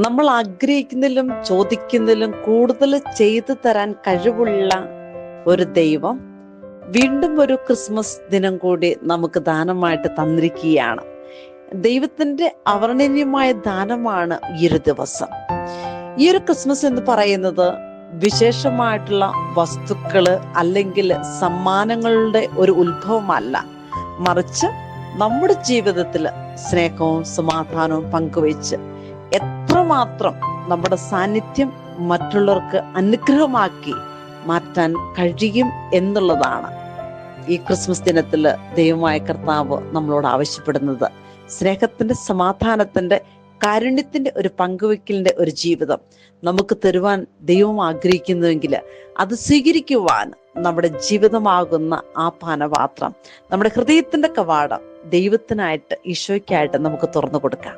നമ്മൾ ആഗ്രഹിക്കുന്നതിലും ചോദിക്കുന്നതിലും കൂടുതൽ ചെയ്തു തരാൻ കഴിവുള്ള ഒരു ദൈവം വീണ്ടും ഒരു ക്രിസ്മസ് ദിനം കൂടി നമുക്ക് ദാനമായിട്ട് തന്നിരിക്കുകയാണ്. ദൈവത്തിന്റെ അവർണ്ണനീയമായ ദാനമാണ് ഈ ഒരു ദിവസം. ഈ ഒരു ക്രിസ്മസ് എന്ന് പറയുന്നത് വിശേഷമായിട്ടുള്ള വസ്തുക്കള് അല്ലെങ്കിൽ സമ്മാനങ്ങളുടെ ഒരു ഉത്ഭവമല്ല, മറിച്ച് നമ്മുടെ ജീവിതത്തിൽ സ്നേഹവും സമാധാനവും പങ്കുവെച്ച് എത്രമാത്രം നമ്മുടെ സാന്നിധ്യം മറ്റുള്ളവർക്ക് അനുഗ്രഹമാക്കി മാറ്റാൻ കഴിയും എന്നുള്ളതാണ് ഈ ക്രിസ്മസ് ദിനത്തിൽ ദൈവമായ കർത്താവ് നമ്മളോട് ആവശ്യപ്പെടുന്നത്. സ്നേഹത്തിന്റെ, സമാധാനത്തിന്റെ, കാരുണ്യത്തിന്റെ ഒരു പങ്കുവെക്കലിന്റെ ഒരു ജീവിതം നമുക്ക് തരുവാൻ ദൈവം ആഗ്രഹിക്കുന്നുവെങ്കിൽ അത് സ്വീകരിക്കുവാൻ നമ്മുടെ ജീവിതമാകുന്ന ആ പാനപാത്രം, നമ്മുടെ ഹൃദയത്തിന്റെ കവാടം ദൈവത്തിനായിട്ട്, ഈശോയ്ക്കായിട്ട് നമുക്ക് തുറന്നു കൊടുക്കാം.